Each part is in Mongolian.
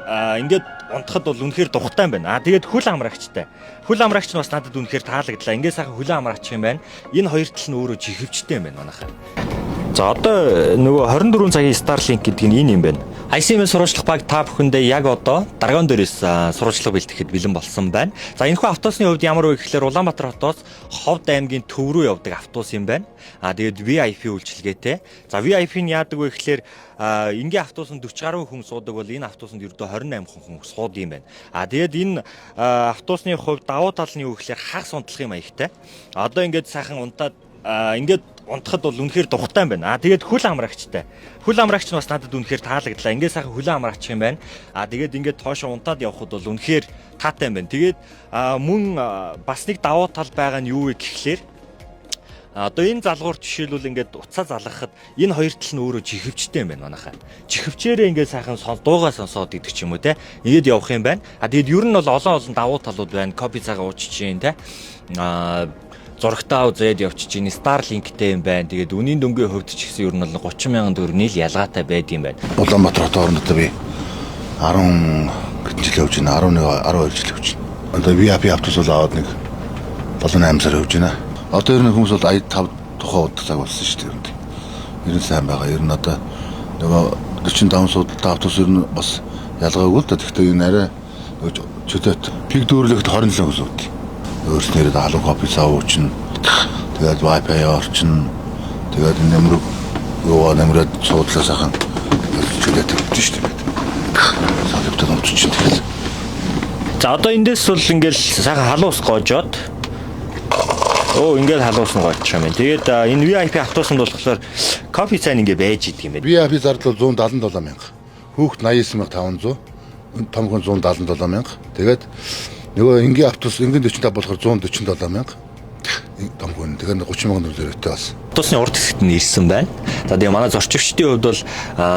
ингээд унтахад бол үнэхээр духтай юм байна. Тэгээд хөл амрагчтай. Хөл амрагч нь бас надад үнэхээр таалагдлаа. Ингээд сайхан хөл амрагч юм байна. Энэ хоёр тал нь өөрөө жихвчтэй юм байна манайхаа. За одоо нөгөө 24 цагийн Starlink гэдэг нь энэ юм байна. ICM сурвалжлах баг та бүхэндээ яг одоо Даргон дээрээс сурвалжлага бэлтгэхэд бэлэн болсон байна. За энэхүү автобусны хувьд ямар вэ гэхээр Улаанбаатар хотоос Ховд аймгийн төв рүү явдаг автобус юм байна. Тэгээд VIP үйлчилгээтэй. За VIP нь яадаг вэ гэхээр энгийн автобусанд 40 гаруй хүн суудаг бол энэ автобусанд ердөө 28 хүн суудаг юм байна. Тэгээд энэ автобусны хувьд давуу тал нь юу гэхээр хагас унтлахын маягтай. Одоо ингээд сайхан унтаад ингээд унтахад бол үнэхээр духтай юм байна. Тэгээд хөл амрагчтай. Хөл амрагч нь бас надад үнэхээр таалагдлаа. Ингээд сайхан хөл амрагч юм байна. Тэгээд ингээд тоошоо унтаад явхад бол үнэхээр таатай юм байна. Тэгээд мөн бас нэг давуу тал байгаа нь юу вэ гэхлээр одоо энэ залгуур жишээлбэл ингээд уцаа залгахад энэ хоёр тал нь өөрөө жихвчтэй юм байна манайхаа. Жихвчээрээ ингээд сайхан дуугаа сонсоод идэх ч юм уу те. Ингээд явах юм байна. Тэгээд ер нь бол олон давуу талууд байна. Копи цагаа уучиж जैन те. Зурагтаа үзээд явчих чинь Starlink-тэй юм байна. Тэгээд үнийн дөнгөний хувьд ч гэсэн ер нь бол 30,000 төгрөг нийл ялгаатай байд юм байна. Улаанбаатар хотоор одоо би 10 жил явж байна. 12 жил явж байна. Одоо VIP автобус бол аваад нэг 7-8 сар явж байна. Одоо ер нь хүмүүс бол 5 тухай удаа цаг болсон шүү дээ. Ер нь сайн байгаа. Ер нь одоо нөгөө 45 суудалтай автобус ер нь бас ялгаагүй л да. Гэхдээ энэ арай чөтөт пик дүүрлэгт 27 сууд. Өөрснөө халуун копи цаа уучна. Тэгээд Wi-Fi орчин. Тэгээд нэмрэг нэмрээд суудлаа сайхан чөлөөтэй өгдөн шүү дээ. Савлтад өмччин тэгээд. За одоо эндээс бол ингээл сайхан халуус гоожоод ингээд халуус нь гоочж байгаа юм. Тэгээд энэ VIP автобусанд болохоор копи цайн ингээ байж идэг юм байна. VIP зардал 177,000. Хүүхд 89,500. Томхон 177,000. Тэгээд нөгөө энгийн автобус энгийн 45 болохоор 147,000. Томхон тэгэхээр 30,000 төгрөгтэй бас. Автобусны урд хэсэгт нь ирсэн байна. За тэгээ манай зорчигчдын хувьд бол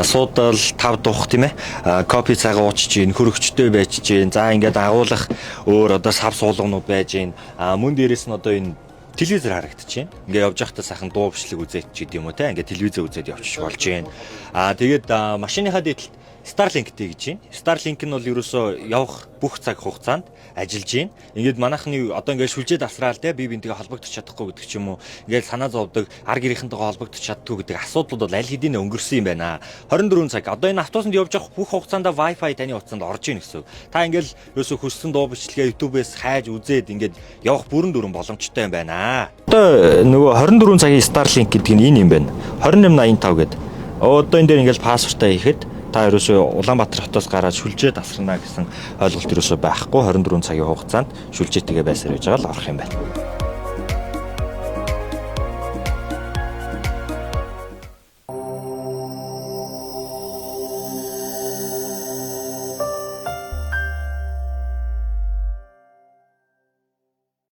суудал 5 дух тийм ээ. Копи цагаа уучиж гин, хөрөгчтэй байж гин. За ингээд агуулах өөр одоо сав суулганууд байж гин. Мөн дээрээс нь одоо энэ телевизээр харагдчихээн. Ингээ явж байхдаа сайхан дуу бичлэг үзээд ч гэдэм юм уу те. Ингээ телевизээр үзээд явчих болж гин. Тэгээд машиныхаа дээдлэлт Starlink-тэй гэж байна. Starlink нь бол ерөөсөө явах бүх цаг хугацаанд ажиллаж байна. Ингээд манайхны одоо ингээд шүлжээд асраал те би бинтэйгээ холбогдож чадахгүй гэдэг ч юм уу. Ингээд санаа зовдөг, ар гэрийнхэнтэйгээ холбогдож чаддгүй гэдэг асуудлууд бол аль хэдийн өнгөрсөн юм байна. 24 цаг. Одоо энэ автобусанд явж явах бүх хугацаанд Wi-Fi таны утсанд орж ийн гэсэн. Та ингээд ерөөсөө хүссэн дуу бичлэгээ YouTube-ээс хайж үзээд ингээд явах бүрэн дүрэн боломжтой юм байна. Одоо нөгөө 24 цагийн Starlink гэдэг нь энэ юм байна. 2885 гэдэг. Одоо энэ дээр ингээд пассвортаа хийхэд та ерөөсөө Улаанбаатар хотоос гараад шүлжээд асрана гэсэн ойлголт ерөөсөө байхгүй 24 цагийн хугацаанд шүлжээтэйгээ байсаар байж байгаа л орох юм байна.